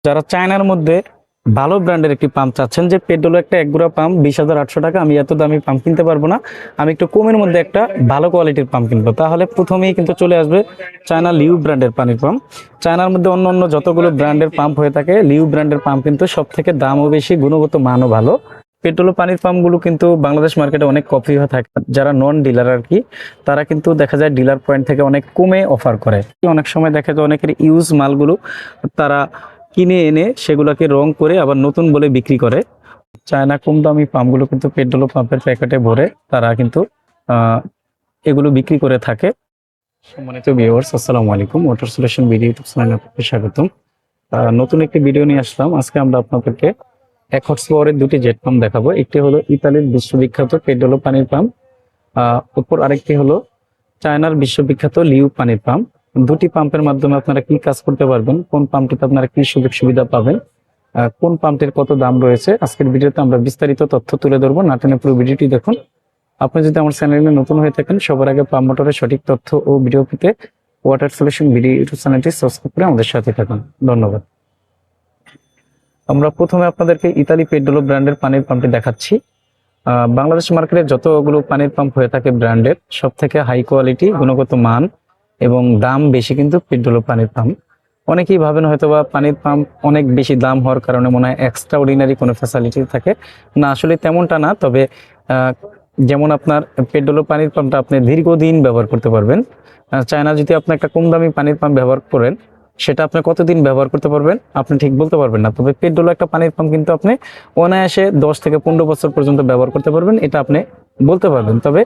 যারা চায়নার মধ্যে ভালো ব্র্যান্ডের একটি পাম্প চাচ্ছেন, যে পেট্রোল একটা একগুড়া পাম্প 20,800 টাকা, আমি এত দামি পাম্প কিনতে পারবো না, আমি একটু কমের মধ্যে একটা ভালো কোয়ালিটির পাম্প কিনবো, তাহলে প্রথমেই কিন্তু চলে আসবে চায়না লিউ ব্র্যান্ডের পানির পাম্প। চায়নার মধ্যে অন্য অন্য যতগুলো ব্র্যান্ডের পাম্প হয়ে থাকে, লিউ ব্র্যান্ডের পাম্প কিন্তু সব থেকে দামও বেশি, গুণগত মানও ভালো। পেট্রোল পানির পাম্পগুলো কিন্তু বাংলাদেশ মার্কেটে অনেক কপি হয়ে থাকে। যারা নন ডিলার আর কি, তারা কিন্তু দেখা যায় ডিলার পয়েন্ট থেকে অনেক কমে অফার করে। অনেক সময় দেখা যায় অনেকের ইউজ মালগুলো তারা কিনে এনে সেগুলোকে রং করে আবার নতুন বলে বিক্রি করে। চায়না কম দামি পাম্পগুলো কিন্তু পেট্রোল পাম্পের প্যাকেটে ভরে তারা কিন্তু এগুলো বিক্রি করে থাকে। সম্মানিত ভিউয়ার্স, আসসালামু আলাইকুম। ওয়াটার সলিউশন ভিডিও ইউটিউব চ্যানেলে আপনাকে স্বাগতম। নতুন একটি ভিডিও নিয়ে আসলাম। আজকে আমরা আপনাদেরকে এক হর্স পাওয়ারের দুটি জেট পাম্প দেখাবো। একটি হলো ইতালির বিশ্ববিখ্যাত পেট্রোল পানির পাম্প, উপর আরেকটি হলো চায়নার বিশ্ববিখ্যাত লিউ পানির পাম্প। দুটি পাম্পের মাধ্যমে আপনারা কি কাজ করতে পারবেন, কোন পাম্পটিতে আপনারা কি সুযোগ সুবিধা পাবেন, কোন পাম্পটির কত দাম রয়েছে, আজকের ভিডিওতে আমরা বিস্তারিত তথ্য তুলে ধরবো। না টেনে পুরো ভিডিওটি দেখুন। আপনি যদি আমার চ্যানেলে নতুন হয়ে থাকেন, সবার আগে পাম্প মোটরের সঠিক তথ্য ও ভিডিও পেতে ওয়াটার সলিউশন ভিডিও ইউটিউব চ্যানেলটি সাবস্ক্রাইব করে আমাদের সাথে থাকুন। ধন্যবাদ। আমরা প্রথমে আপনাদেরকে ইতালি পেট্রোল ব্র্যান্ডের পানির পাম্পটি দেখাচ্ছি। বাংলাদেশ মার্কেটে যতগুলো পানির পাম্প হয়ে থাকে ব্র্যান্ডের, সব থেকে হাই কোয়ালিটি, গুণগত মান এবং দাম বেশি কিন্তু পেট্রোল পানির পাম্প। অনেকেই ভাবেন হয়তোবা পানির পাম্প অনেক বেশি দাম হওয়ার কারণে মনে হয় এক্সট্রা অর্ডিনারি কোনো ফ্যাসিলিটি থাকে, না আসলে তেমনটা না। তবে যেমন আপনার পেট্রোল পানির পাম্পটা আপনি দীর্ঘদিন ব্যবহার করতে পারবেন। চায়না যদি আপনি একটা কম দামি পানির পাম্প ব্যবহার করেন, সেটা আপনি কতদিন ব্যবহার করতে পারবেন আপনি ঠিক বলতে পারবেন না। তবে পেট্রোল একটা পানির পাম্প কিন্তু আপনি অনায়াসে 10 থেকে 15 বছর পর্যন্ত ব্যবহার করতে পারবেন, এটা আপনি বলতে পারবেন। তবে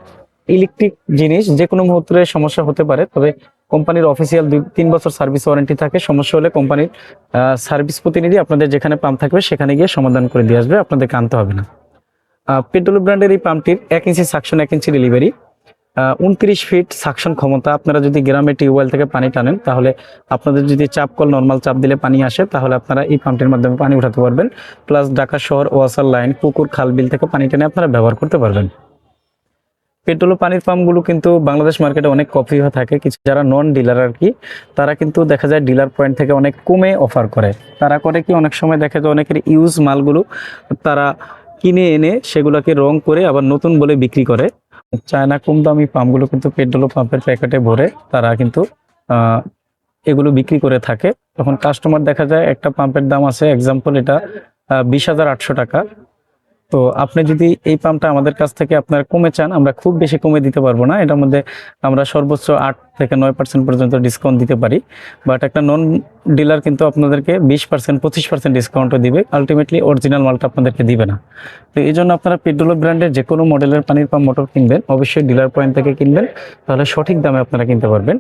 ইলেকট্রিক জিনিস যে কোনো মুহূর্তে সমস্যা হতে পারে, তবে কোম্পানির অফিসিয়াল 2-3 বছর সার্ভিস ওয়ারেন্টি থাকে। সমস্যা হলে কোম্পানির সার্ভিস প্রতিনিধি আপনাদের যেখানে পাম্প থাকবে সেখানে গিয়ে সমাধান করে দিয়ে আসবে, আপনাদেরকে আনতে হবে না। পেট্রোল ব্র্যান্ডের এই পাম্পটির 1 ইঞ্চি সাকশন, 1 ইঞ্চি ডেলিভারি, 29 ফিট সাকশন ক্ষমতা। আপনারা যদি গ্রামে টিউবওয়েল থেকে পানি টানেন, তাহলে আপনাদের যদি চাপ কল নর্মাল চাপ দিলে পানি আসে, তাহলে আপনারা এই পাম্পটির মাধ্যমে পানি উঠাতে পারবেন। প্লাস ঢাকা শহর ওয়াসার লাইন, পুকুর, খাল, বিল থেকে পানি টেনে আপনারা ব্যবহার করতে পারবেন। পেট্রোল পানির পাম্পগুলো কিন্তু বাংলাদেশ মার্কেটে অনেক কপি হয়ে থাকে। কিছু যারা নন ডিলার আর কি, তারা কিন্তু দেখা যায় ডিলার পয়েন্ট থেকে অনেক কমে অফার করে। তারা করে কি, অনেক সময় দেখা যায় অনেকের ইউজ মালগুলো তারা কিনে এনে সেগুলোকে রং করে আবার নতুন বলে বিক্রি করে। চায়না কম দামি পাম্পগুলো কিন্তু পেট্রোল পাম্পের প্যাকেটে ভরে তারা কিন্তু এগুলো বিক্রি করে থাকে। তখন কাস্টমার দেখা যায় একটা পাম্পের দাম আছে, এক্সাম্পল এটা 20,800 টাকা। তো আপনি যদি এই পাম্পটা আমাদের কাছ থেকে আপনারা কমে চান, আমরা খুব বেশি কমে দিতে পারবো না। এটার মধ্যে আমরা সর্বোচ্চ 8 থেকে 9% পর্যন্ত ডিসকাউন্ট দিতে পারি। বাট একটা নন ডিলার কিন্তু আপনাদেরকে 20%, 25% ডিসকাউন্টও দিবে। আলটিমেটলি অরিজিনাল মালটা আপনাদেরকে দিবে না। তো এই জন্য আপনারা পেট্রোল ব্র্যান্ডের যে কোনো মডেলের পানির পাম্প মোটর কিনবেন, অবশ্যই ডিলার পয়েন্ট থেকে কিনবেন, তাহলে সঠিক দামে আপনারা কিনতে পারবেন।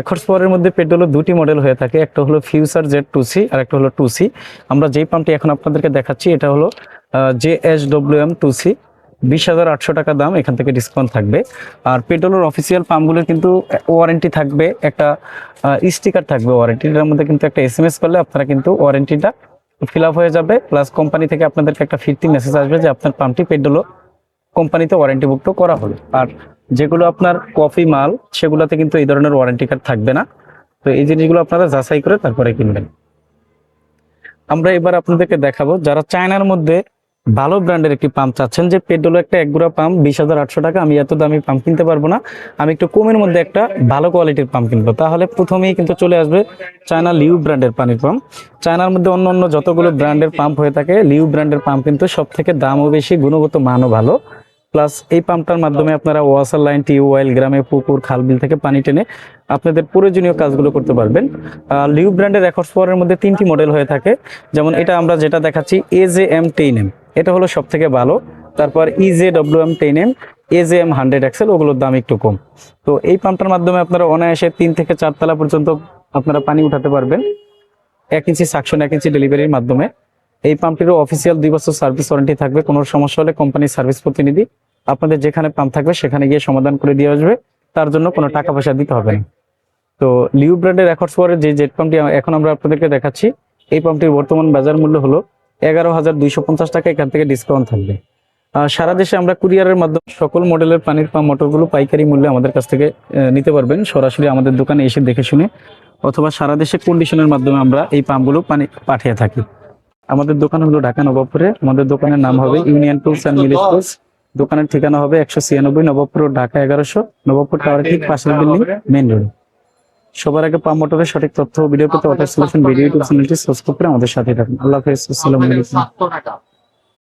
খরচ পাওয়ারের মধ্যে পেট্রোলের দুটি মডেল হয়ে থাকে, একটা হলো ফিউচার জেড 2C আর একটা হলো 2C। আমরা যেই পাম্পটি এখন আপনাদেরকে দেখাচ্ছি এটা হলো JSWM 2C, 20,800 টাকা দাম, এখান থেকে ডিসকাউন্ট থাকবে। আর পেট্রোলের অফিসিয়াল পাম্পগুলোর কিন্তু ওয়ারেন্টি থাকবে, একটা স্টিকার থাকবে ওয়ারেন্টিটার মধ্যে, কিন্তু একটা SMS করলে আপনারা কিন্তু ওয়ারেন্টিটা ফিল আপ হয়ে যাবে। প্লাস কোম্পানি থেকে আপনাদেরকে একটা ফিরতি মেসেজ আসবে যে আপনার পাম্পটি পেট্রোল কোম্পানিতে ওয়ারেন্টিভুক্ত করা হলো। আর যেগুলো আপনার কফি মাল, সেগুলোতে কিন্তু এই ধরনের ওয়ারেন্টি কার্ড থাকবে না। তো এই জিনিসগুলো আপনারা যাচাই করে তারপরে কিনবেন। আমরা এবার আপনাদেরকে দেখাবো যারা চায়নার মধ্যে ভালো ব্র্যান্ডের একটি পাম্প চাচ্ছেন, যে পেট্রোল একটা একগুড়া পাম্প 20,800 টাকা, আমি এত দামি পাম্প কিনতে পারবো না, আমি একটু কমের মধ্যে একটা ভালো কোয়ালিটির পাম্প কিনবো, তাহলে প্রথমেই কিন্তু চলে আসবে চায়না লিউ ব্র্যান্ডের পানির পাম্প। চায়নার মধ্যে অন্য অন্য যতগুলো ব্র্যান্ডের পাম্প হয়ে থাকে, লিউ ব্র্যান্ডের পাম্প কিন্তু সব থেকে দামও বেশি, গুণগত মানও ভালো। প্লাস এই পাম্পটার মাধ্যমে আপনারা ওয়াসার লাইন, টিউবওয়েল, গ্রামে পুকুর, খাল, বিল থেকে পানি টেনে আপনাদের প্রয়োজনীয় কাজগুলো করতে পারবেন। লিউ ব্র্যান্ডের এক হর্স পাওয়ারের মধ্যে 3টি মডেল হয়ে থাকে। যেমন এটা আমরা যেটা দেখাচ্ছি AJM 10M, এটা হলো সব থেকে ভালো। তারপর EJWM 10M, AJM 100XL, ওগুলোর দাম একটু কম। তো এই পাম্পটার মাধ্যমে আপনারা অনায়াসে 3 থেকে 4 তলা পর্যন্ত আপনারা পানি উঠাতে পারবেন, 1 ইঞ্চি সাকশন, 1 ইঞ্চি ডেলিভারির মাধ্যমে। এই পাম্পটিরও অফিসিয়াল 2 বছর সার্ভিস ওয়ারেন্টি থাকবে। কোনো সমস্যা হলে কোম্পানির সার্ভিস প্রতিনিধি আপনাদের যেখানে পাম্প থাকবে সেখানে গিয়ে সমাধান করে দিয়ে আসবে, তার জন্য কোনো টাকা পয়সা দিতে হবে না। তো লিউ ব্র্যান্ডের এক হর্স পাওয়ারের যে জেট পাম্পটি এখন আমরা আপনাদেরকে দেখাচ্ছি, এই পাম্পটির বর্তমান বাজার মূল্য হলো 11,250 টাকা, এখান থেকে ডিসকাউন্ট থাকবে। সারা দেশে আমরা কুরিয়ারের মাধ্যমে সকল মডেলের পানির পাম্প মোটরগুলো পাইকারি মূল্যে আমাদের কাছ থেকে নিতে পারবেন, সরাসরি আমাদের দোকানে এসে দেখে শুনে, অথবা সারা দেশে কন্ডিশনের মাধ্যমে আমরা এই পাম্পগুলো পানি পাঠিয়ে থাকি। আমাদের দোকান হলো ঢাকা নবাবপুরে। আমাদের দোকানের নাম হবে ইউনিয়ন টুলস অ্যান্ড মিলিশ টুলস। দোকানের ঠিকানা হবে 196 নবাবপুর রোড, ঢাকা 1100, নবাবপুর টাওয়ারের ঠিক পাশের বিল্ডিং, মেইন রোড। সবার আগে পাম্প মোটরের সঠিক তথ্য ও ভিডিও পেতে ওয়াটার সলিউশন ভিডিও ইউটিউব চ্যানেলটি সাবস্ক্রাইব করে আমাদের সাথে থাকুন। আল্লাহ হাফেজ। আসসালামু আলাইকুম।